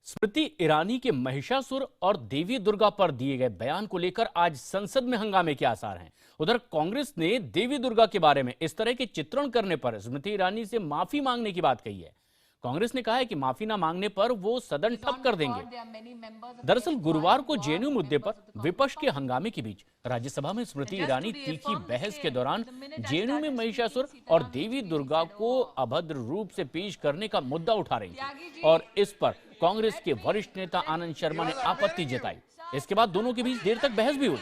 स्मृति ईरानी के महिषासुर और देवी दुर्गा पर दिए गए बयान को लेकर आज संसद में हंगामे के आसार हैं। उधर कांग्रेस ने देवी दुर्गा के बारे में इस तरह के चित्रण करने पर स्मृति ईरानी से माफी मांगने की बात कही है। कांग्रेस ने कहा है कि माफी न मांगने पर वो सदन ठप कर देंगे। दरअसल गुरुवार को जेएनयू मुद्दे पर विपक्ष के हंगामे के बीच राज्यसभा में स्मृति ईरानी तीखी बहस के दौरान जेएनयू में महिषासुर और देवी दुर्गा को अभद्र रूप से पेश करने का मुद्दा उठा रही थी और इस पर कांग्रेस के वरिष्ठ नेता आनंद शर्मा ने आपत्ति जताई। इसके बाद दोनों के बीच देर तक बहस भी हुई।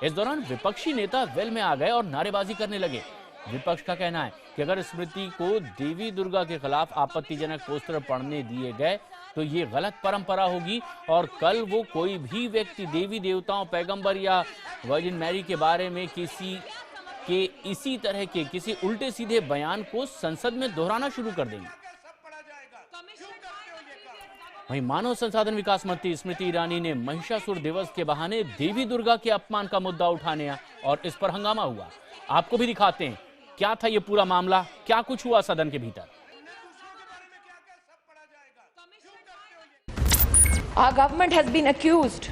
इस दौरान विपक्षी नेता वेल में आ गए और नारेबाजी करने लगे। विपक्ष का कहना है कि अगर स्मृति को देवी दुर्गा के खिलाफ आपत्तिजनक पोस्टर पढ़ने दिए गए तो ये गलत परंपरा होगी और कल वो कोई भी व्यक्ति देवी देवताओं, पैगंबर या वर्जिन मैरी के बारे में किसी के इसी तरह के किसी उल्टे सीधे बयान को संसद में दोहराना शुरू कर देंगे। वहीं मानव संसाधन विकास मंत्री स्मृति ईरानी ने महिषासुर दिवस के बहाने देवी दुर्गा के अपमान का मुद्दा उठाने और इस पर हंगामा हुआ। आपको भी दिखाते हैं क्या था ये पूरा मामला, क्या कुछ हुआ सदन के भीतर। Our government has been accused,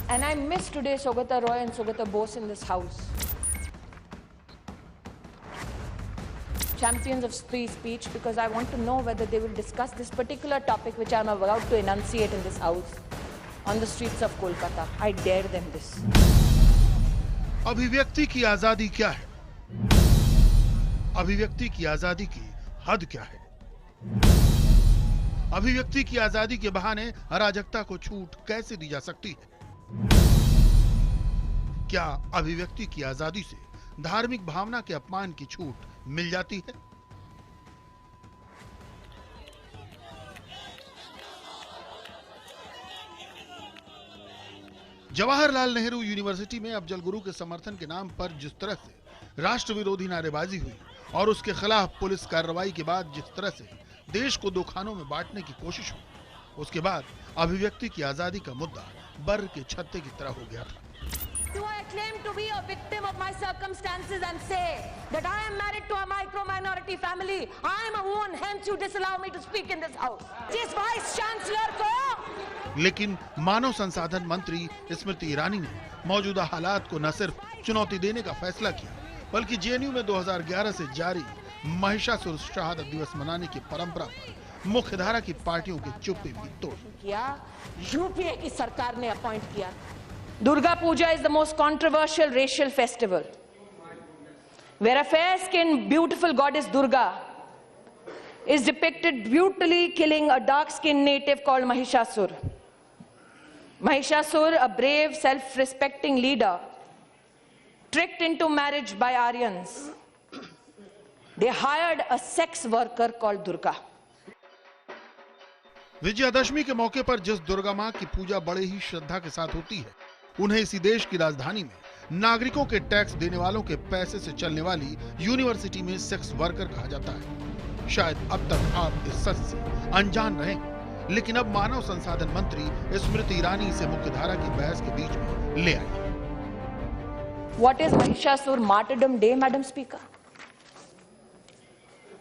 and I miss today Saugata Roy and Saugata Bose in this house. Champions of free speech, because I want to know whether they will discuss this particular topic which I am about to enunciate in this house on the streets of Kolkata. I dare them this. अभिव्यक्ति की आजादी क्या है? अभिव्यक्ति की आजादी की हद क्या है? अभिव्यक्ति की आजादी के बहाने अराजकता को छूट कैसे दी जा सकती है? क्या अभिव्यक्ति की आजादी से धार्मिक भावना के अपमान की छूट मिल जाती है? जवाहरलाल नेहरू यूनिवर्सिटी में अफजल गुरु के समर्थन के नाम पर जिस तरह से राष्ट्र विरोधी नारेबाजी हुई और उसके खिलाफ पुलिस कार्रवाई के बाद जिस तरह से देश को दो खानों में बांटने की कोशिश हुई, उसके बाद अभिव्यक्ति की आजादी का मुद्दा बर के छत्ते की तरह हो गया था। Do I claim to be a victim of my circumstances and say that I am married to a micro-minority family? I am a woman, hence you disallow me to speak in this house. जिस vice chancellor को लेकिन मानव संसाधन मंत्री स्मृति ईरानी ने मौजूदा हालात को न सिर्फ चुनौती देने का फैसला किया, बल्कि जेएनयू में 2011 से जारी महिषासुर शहादत दिवस मनाने की परंपरा पर मुख्यधारा की पार्टियों की चुप्पी भी तोड़ किया। यूपीए की सरकार ने अपॉइंट किया। Durga Puja is the most controversial racial festival, where a fair-skinned, beautiful goddess Durga is depicted brutally killing a dark-skinned native called Mahishasur. Mahishasur, a brave, self-respecting leader, tricked into marriage by Aryans. They hired a sex worker called Durga. Vijayadashami के मौके पर जिस दुर्गा मां की पूजा बड़े ही श्रद्धा के साथ होती है, उन्हें इसी देश की राजधानी में नागरिकों के टैक्स देने वालों के पैसे से चलने वाली यूनिवर्सिटी में सेक्स वर्कर कहा जाता है। शायद अब तक आप इस सच से अनजान रहे, लेकिन अब मानव संसाधन मंत्री स्मृति ईरानी इसे मुख्यधारा की बहस के बीच में ले आई। What is Mahishasur Martyrdom Day, Madam Speaker?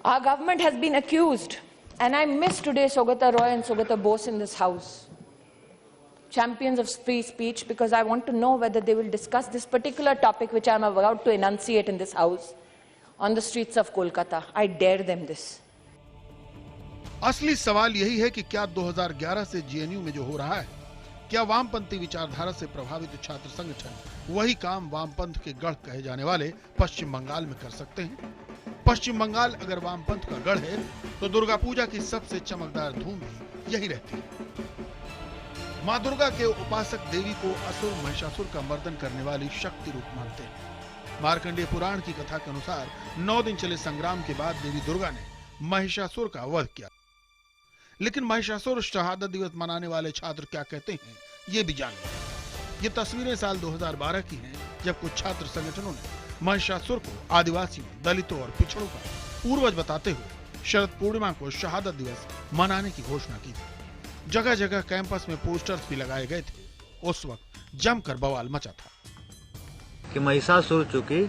Our government has been accused, and I miss today Saugata Roy and Saugata Bose in this house. Champions of free speech, because I want to know whether they will discuss this particular topic which I am about to enunciate in this house on the streets of Kolkata. I dare them this. असली सवाल यही है कि क्या 2011 से JNU में जो हो रहा है, क्या वामपंथी विचारधारा से प्रभावित छात्र संगठन वही काम वामपंथ के गढ़ कहे जाने वाले पश्चिम बंगाल में कर सकते हैं? पश्चिम बंगाल अगर वामपंथ का गढ़ है तो दुर्गा पूजा की सबसे चमकदार धूम भी यही रहती है। मां दुर्गा के उपासक देवी को असुर महिषासुर का मर्दन करने वाली शक्ति रूप मानते हैं। मार्कंडेय पुराण की कथा के अनुसार 9 दिन चले संग्राम के बाद देवी दुर्गा ने महिषासुर का वध किया। लेकिन महिषासुर शहादत दिवस मनाने वाले छात्र क्या कहते हैं, ये भी जान लें। ये तस्वीरें साल 2012 की हैं, जब कुछ छात्र संगठनों ने महिषासुर को आदिवासियों, दलितों और पिछड़ों का पूर्वज बताते हुए शरद पूर्णिमा को शहादत दिवस मनाने की घोषणा की थी। जगह जगह कैंपस में पोस्टर्स भी लगाए गए थे। उस वक्त जमकर बवाल मचा था कि महिषासुर चूंकि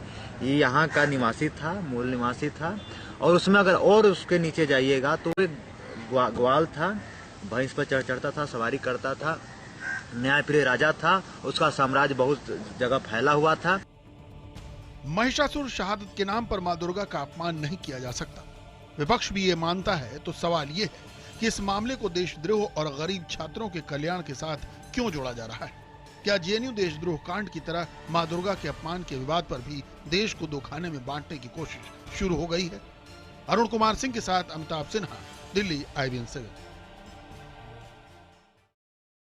ये यहाँ का निवासी था, मूल निवासी था और उसमें अगर और उसके नीचे जाइएगा तो एक ग्वाल था, भैंस पर चढ़ता था, सवारी करता था, न्यायप्रिय राजा था, उसका साम्राज्य बहुत जगह फैला हुआ था। महिषासुर शहादत के नाम पर मां दुर्गा का अपमान नहीं किया जा सकता। विपक्ष भी ये मानता है तो सवाल ये है कि इस मामले को देशद्रोह और गरीब छात्रों के कल्याण के साथ क्यों जोड़ा जा रहा है? क्या जेएनयू देशद्रोह कांड की तरह मां दुर्गा के अपमान के विवाद पर भी देश को दो खाने में बांटने की कोशिश शुरू हो गई है? अरुण कुमार सिंह के साथ अमिताभ सिन्हा, दिल्ली, IBN 7।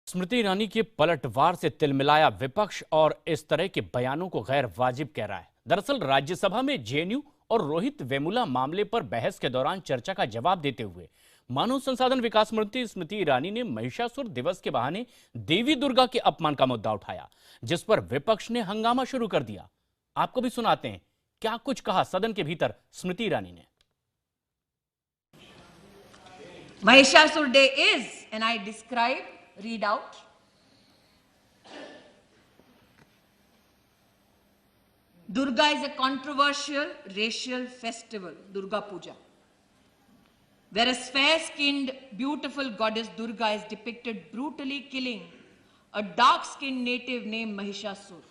स्मृति ईरानी के पलटवार से तिलमिलाया विपक्ष और इस तरह के बयानों को गैर वाजिब कह रहा है। दरअसल राज्यसभा में जेएनयू और रोहित वेमुला मामले पर बहस के दौरान चर्चा का जवाब देते हुए मानव संसाधन विकास मंत्री स्मृति ईरानी ने महिषासुर दिवस के बहाने देवी दुर्गा के अपमान का मुद्दा उठाया, जिस पर विपक्ष ने हंगामा शुरू कर दिया। आपको भी सुनाते हैं क्या कुछ कहा सदन के भीतर स्मृति ईरानी ने। Mahishasur day is, and I describe, read out. Durga is a controversial racial festival, Durga Puja, where a fair-skinned, beautiful goddess Durga is depicted brutally killing a dark-skinned native named Mahishasur.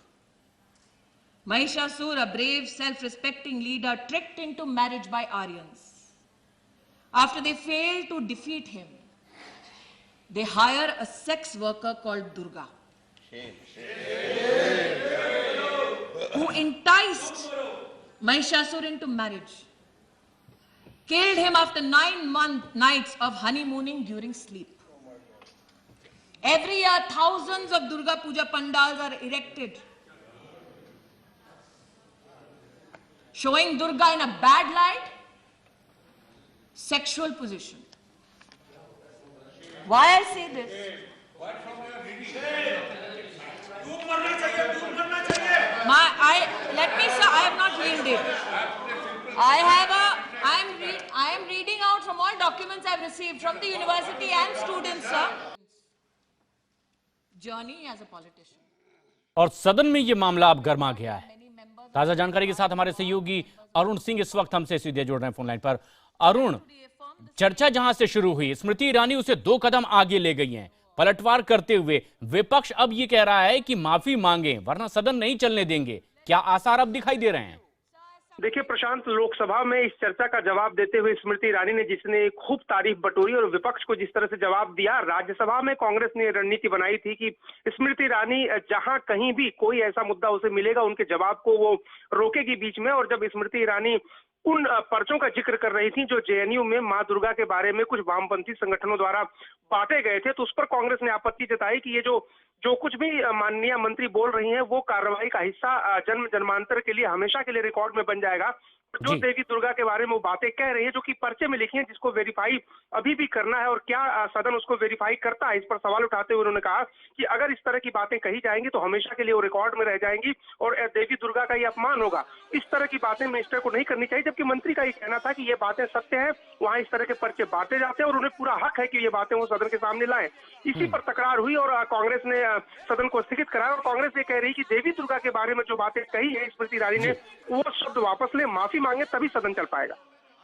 Mahishasur, a brave, self-respecting leader, tricked into marriage by Aryans. After they fail to defeat him, they hire a sex worker called Durga, who enticed Mahishasur into marriage, killed him after 9 nights of honeymooning during sleep. Every year, thousands of Durga Puja pandals are erected, showing Durga in a bad light, sexual position. Why I say this? Let me say, I have not yielded. I am reading out from all documents I have received from the university and students, sir. Journey as a politician. और सदन में यह मामला अब गर्मा गया है। ताजा जानकारी के साथ हमारे सहयोगी अरुण सिंह इस वक्त हमसे सीधे जुड़ रहे हैं फोन लाइन पर। अरुण, चर्चा जहां से शुरू हुई, स्मृति ईरानी उसे 2 कदम आगे ले गई हैं। पलटवार करते हुए विपक्ष अब ये कह रहा है कि माफी मांगे वरना सदन नहीं चलने देंगे। क्या आसार अब दिखाई दे रहे हैं? देखिए प्रशांत, लोकसभा में इस चर्चा का जवाब देते हुए स्मृति ईरानी ने जिसने खूब तारीफ बटोरी और विपक्ष को जिस तरह से जवाब दिया, राज्यसभा में कांग्रेस ने रणनीति बनाई थी कि स्मृति ईरानी जहां कहीं भी कोई ऐसा मुद्दा उसे मिलेगा उनके जवाब को वो रोकेगी बीच में। और जब स्मृति ईरानी उन पर्चों का जिक्र कर रही थी जो जेएनयू में मां दुर्गा के बारे में कुछ वामपंथी संगठनों द्वारा बांटे गए थे, तो उस पर कांग्रेस ने आपत्ति जताई कि ये जो कुछ भी माननीय मंत्री बोल रही हैं वो कार्रवाई का हिस्सा जन्म जन्मांतर के लिए हमेशा के लिए रिकॉर्ड में बन जाएगा। जो देवी दुर्गा के बारे में वो बातें कह रही है जो कि पर्चे में लिखी हैं, जिसको वेरीफाई अभी भी करना है और क्या सदन उसको वेरीफाई करता है, इस पर सवाल उठाते हुए उन्होंने कहा कि अगर इस तरह की बातें कही जाएंगी तो हमेशा के लिए वो रिकॉर्ड में रह जाएंगी और देवी दुर्गा का ये अपमान होगा। इस तरह की बातें मिनिस्टर को नहीं करनी चाहिए, जबकि मंत्री का ये कहना था कि ये बातें सत्य है, वहां इस तरह के पर्चे बांटे जाते हैं और उन्हें पूरा हक है कि ये बातें वो सदन के सामने लाएं। इसी पर तकरार हुई और कांग्रेस ने सदन को स्थगित कराया और कांग्रेस ये कह रही कि देवी दुर्गा के बारे में जो बातें कही है स्मृति ईरानी ने, वो शब्द वापस ले, माफी मांगे, तभी सदन चल पाएगा।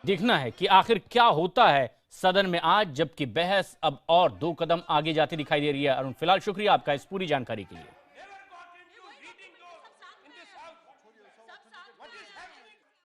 देखना है कि आखिर क्या होता है सदन में आज, जबकि बहस अब और 2 कदम आगे जाती दिखाई दे रही है। अरुण, फिलहाल शुक्रिया आपका इस पूरी जानकारी के लिए।